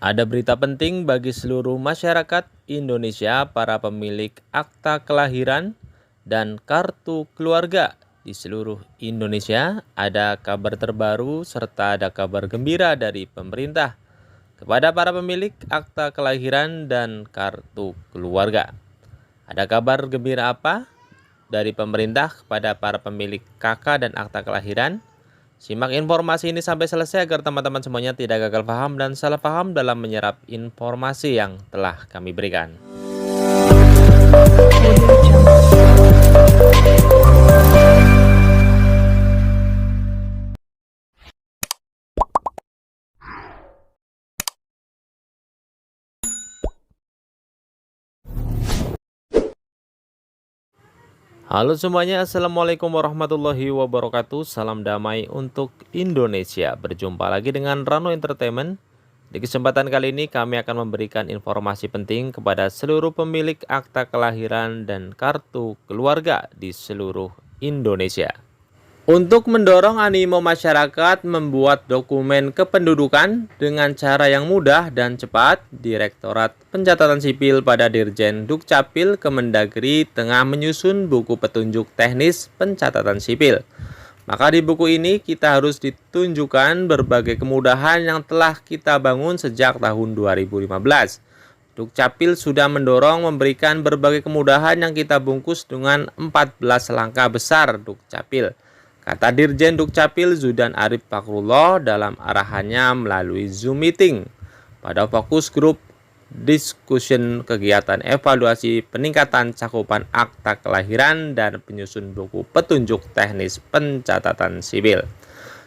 Ada berita penting bagi seluruh masyarakat Indonesia, para pemilik akta kelahiran dan kartu keluarga di seluruh Indonesia. Ada kabar terbaru serta ada kabar gembira dari pemerintah kepada para pemilik akta kelahiran dan kartu keluarga. Ada kabar gembira apa dari pemerintah kepada para pemilik KK dan akta kelahiran? Simak informasi ini sampai selesai agar teman-teman semuanya tidak gagal paham dan salah paham dalam menyerap informasi yang telah kami berikan. Halo semuanya, Assalamualaikum warahmatullahi wabarakatuh. Salam damai untuk Indonesia. Berjumpa lagi dengan Rano Entertainment. Di kesempatan kali ini kami akan memberikan informasi penting kepada seluruh pemilik akta kelahiran dan kartu keluarga di seluruh Indonesia. Untuk mendorong animo masyarakat membuat dokumen kependudukan dengan cara yang mudah dan cepat, Direktorat Pencatatan Sipil pada Dirjen Dukcapil Kemendagri tengah menyusun buku petunjuk teknis pencatatan sipil. Maka di buku ini kita harus ditunjukkan berbagai kemudahan yang telah kita bangun sejak tahun 2015. Dukcapil sudah mendorong memberikan berbagai kemudahan yang kita bungkus dengan 14 langkah besar Dukcapil, kata Dirjen Dukcapil Zudan Arif Fakrullah dalam arahannya melalui Zoom meeting pada fokus grup discussion kegiatan evaluasi peningkatan cakupan akta kelahiran dan penyusun buku petunjuk teknis pencatatan sipil.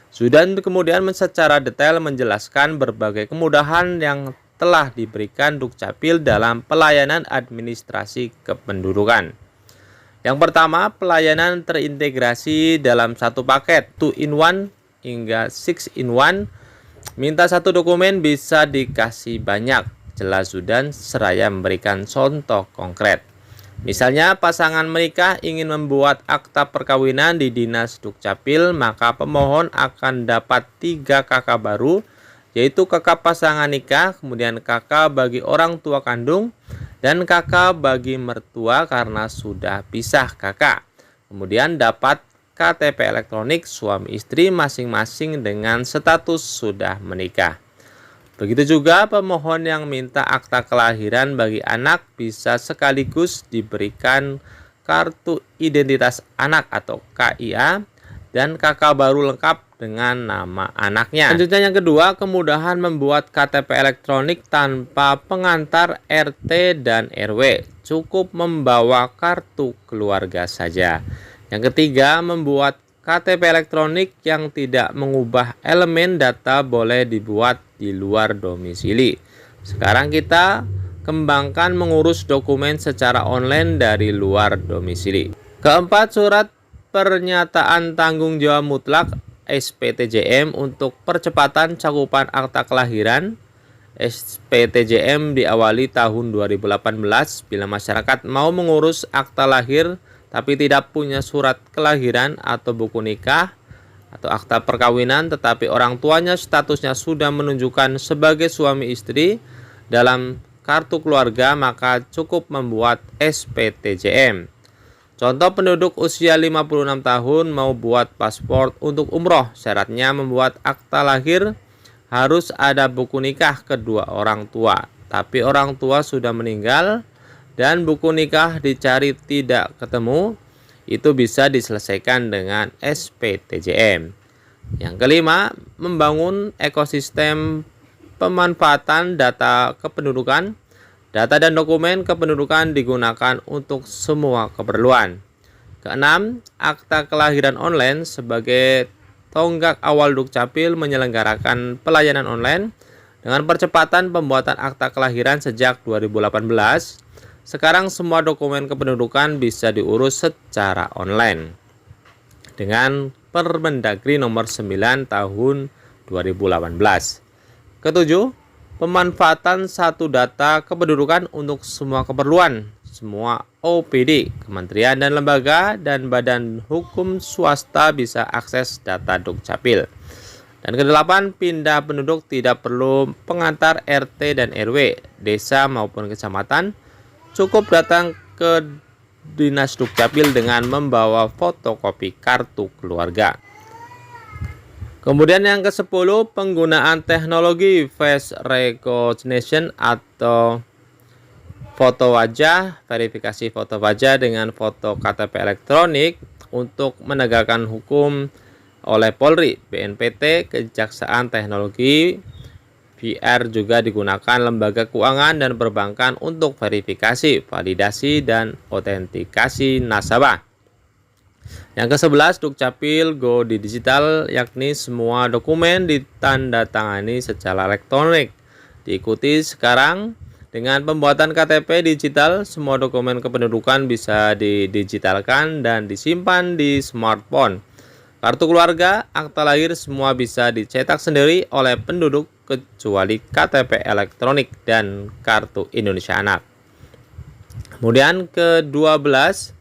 Zudan kemudian secara detail menjelaskan berbagai kemudahan yang telah diberikan Dukcapil dalam pelayanan administrasi kependudukan. Yang pertama, pelayanan terintegrasi dalam satu paket 2-in-1 hingga 6-in-1. Minta satu dokumen bisa dikasih banyak, jelas Zudan seraya memberikan contoh konkret. Misalnya pasangan menikah ingin membuat akta perkawinan di Dinas Dukcapil, maka pemohon akan dapat 3 KK baru, yaitu KK pasangan nikah, kemudian KK bagi orang tua kandung, dan KK bagi mertua karena sudah pisah KK. Kemudian dapat KTP elektronik suami istri masing-masing dengan status sudah menikah. Begitu juga pemohon yang minta akta kelahiran bagi anak bisa sekaligus diberikan kartu identitas anak atau KIA dan KK baru lengkap dengan nama anaknya. Selanjutnya yang kedua, kemudahan membuat KTP elektronik tanpa pengantar RT dan RW. Cukup membawa kartu keluarga saja. Yang ketiga, membuat KTP elektronik yang tidak mengubah elemen data boleh dibuat di luar domisili. Sekarang kita kembangkan mengurus dokumen secara online dari luar domisili. Keempat, surat pernyataan tanggung jawab mutlak SPTJM untuk percepatan cakupan akta kelahiran. SPTJM diawali tahun 2018 bila masyarakat mau mengurus akta lahir tapi tidak punya surat kelahiran atau buku nikah atau akta perkawinan, tetapi orang tuanya statusnya sudah menunjukkan sebagai suami istri dalam kartu keluarga, maka cukup membuat SPTJM. Contoh, penduduk usia 56 tahun mau buat paspor untuk umroh. Syaratnya membuat akta lahir harus ada buku nikah kedua orang tua. Tapi orang tua sudah meninggal dan buku nikah dicari tidak ketemu. Itu bisa diselesaikan dengan SPTJM. Yang kelima, membangun ekosistem pemanfaatan data kependudukan. Data dan dokumen kependudukan digunakan untuk semua keperluan. Keenam, akta kelahiran online sebagai tonggak awal Dukcapil menyelenggarakan pelayanan online dengan percepatan pembuatan akta kelahiran sejak 2018. Sekarang semua dokumen kependudukan bisa diurus secara online dengan Permendagri nomor 9 tahun 2018. Ketujuh, pemanfaatan satu data kependudukan untuk semua keperluan. Semua OPD, kementerian dan lembaga, dan badan hukum swasta bisa akses data Dukcapil. Dan kedelapan, pindah penduduk tidak perlu pengantar RT dan RW, desa maupun kecamatan. Cukup datang ke Dinas Dukcapil dengan membawa fotokopi kartu keluarga. Kemudian yang ke-10, penggunaan teknologi face recognition atau foto wajah, verifikasi foto wajah dengan foto KTP elektronik untuk menegakkan hukum oleh Polri, BNPT, Kejaksaan Teknologi. VR juga digunakan lembaga keuangan dan perbankan untuk verifikasi, validasi, dan autentikasi nasabah. Yang ke-11, Dukcapil Go Digital, yakni semua dokumen ditandatangani secara elektronik. Diikuti sekarang dengan pembuatan KTP digital, semua dokumen kependudukan bisa didigitalkan dan disimpan di smartphone. Kartu keluarga, akta lahir semua bisa dicetak sendiri oleh penduduk kecuali KTP elektronik dan kartu Indonesia Anak. Kemudian ke-12,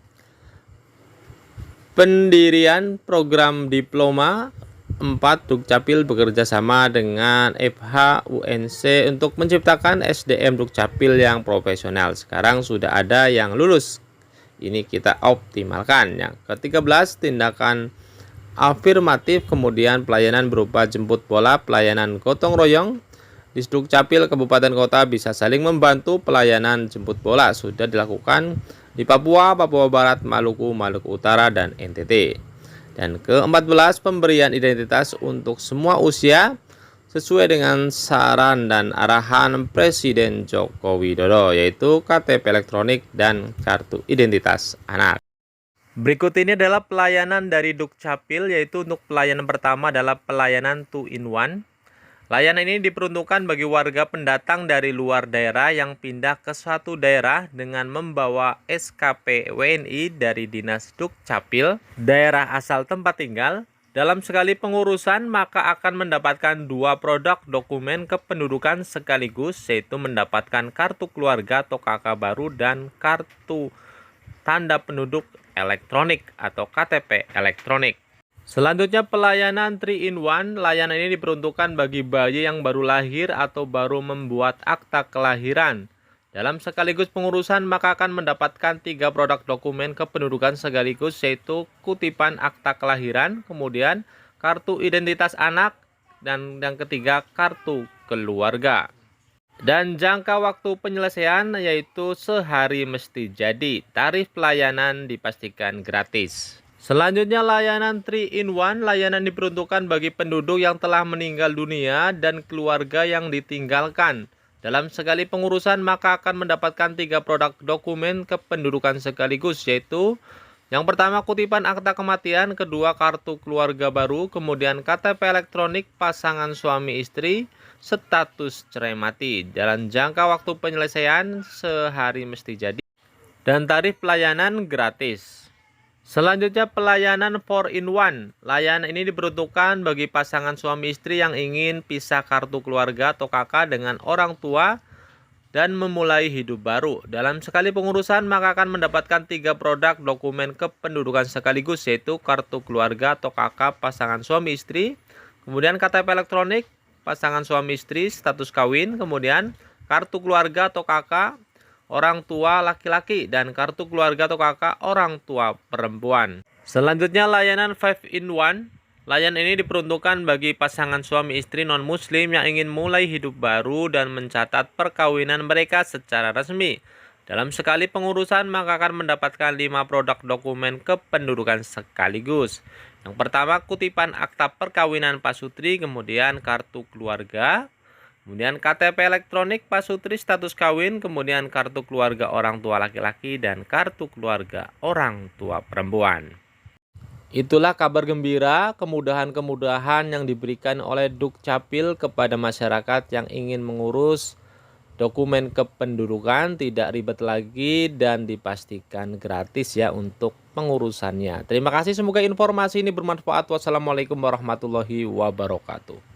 pendirian program diploma 4, Dukcapil bekerja sama dengan FH UNC untuk menciptakan SDM Dukcapil yang profesional. Sekarang sudah ada yang lulus. Ini kita optimalkan. Yang ke-13, tindakan afirmatif, kemudian pelayanan berupa jemput bola, pelayanan gotong royong. Di Dukcapil Kabupaten Kota bisa saling membantu pelayanan jemput bola. Sudah dilakukan di Papua, Papua Barat, Maluku, Maluku Utara, dan NTT. Dan ke-14, pemberian identitas untuk semua usia sesuai dengan saran dan arahan Presiden Joko Widodo, yaitu KTP elektronik dan kartu identitas anak. Berikut ini adalah pelayanan dari Dukcapil, yaitu untuk pelayanan pertama adalah pelayanan 2-in-1. Layanan ini diperuntukkan bagi warga pendatang dari luar daerah yang pindah ke suatu daerah dengan membawa SKP WNI dari Dinas Dukcapil, daerah asal tempat tinggal. Dalam sekali pengurusan maka akan mendapatkan 2 produk dokumen kependudukan sekaligus, yaitu mendapatkan kartu keluarga atau KK baru dan kartu tanda penduduk elektronik atau KTP elektronik. Selanjutnya pelayanan 3-in-1. Layanan ini diperuntukkan bagi bayi yang baru lahir atau baru membuat akta kelahiran. Dalam sekaligus pengurusan maka akan mendapatkan 3 produk dokumen kependudukan sekaligus, yaitu kutipan akta kelahiran, kemudian kartu identitas anak, dan yang ketiga kartu keluarga. Dan jangka waktu penyelesaian yaitu sehari mesti jadi. Tarif pelayanan dipastikan gratis. Selanjutnya layanan 3-in-1. Layanan diperuntukkan bagi penduduk yang telah meninggal dunia dan keluarga yang ditinggalkan. Dalam sekali pengurusan maka akan mendapatkan 3 produk dokumen kependudukan sekaligus, yaitu yang pertama kutipan akta kematian, kedua kartu keluarga baru, kemudian KTP elektronik pasangan suami istri, status cerai mati. Dalam jangka waktu penyelesaian sehari mesti jadi. Dan tarif pelayanan gratis. Selanjutnya pelayanan 4-in-1. Layanan ini diperuntukkan bagi pasangan suami istri yang ingin pisah kartu keluarga atau KK dengan orang tua dan memulai hidup baru. Dalam sekali pengurusan maka akan mendapatkan 3 produk dokumen kependudukan sekaligus, yaitu kartu keluarga atau KK pasangan suami istri, kemudian KTP elektronik pasangan suami istri status kawin, kemudian kartu keluarga atau KK orang tua laki-laki dan kartu keluarga atau kakak orang tua perempuan. Selanjutnya layanan 5-in-1. Layanan ini diperuntukkan bagi pasangan suami istri non-muslim yang ingin mulai hidup baru dan mencatat perkawinan mereka secara resmi. Dalam sekali pengurusan maka akan mendapatkan 5 produk dokumen kependudukan sekaligus. Yang pertama kutipan akta perkawinan pasutri, kemudian kartu keluarga, kemudian KTP elektronik pasutri status kawin, kemudian kartu keluarga orang tua laki-laki dan kartu keluarga orang tua perempuan. Itulah kabar gembira, kemudahan-kemudahan yang diberikan oleh Dukcapil kepada masyarakat yang ingin mengurus dokumen kependudukan, tidak ribet lagi dan dipastikan gratis ya untuk pengurusannya. Terima kasih, semoga informasi ini bermanfaat. Wassalamualaikum warahmatullahi wabarakatuh.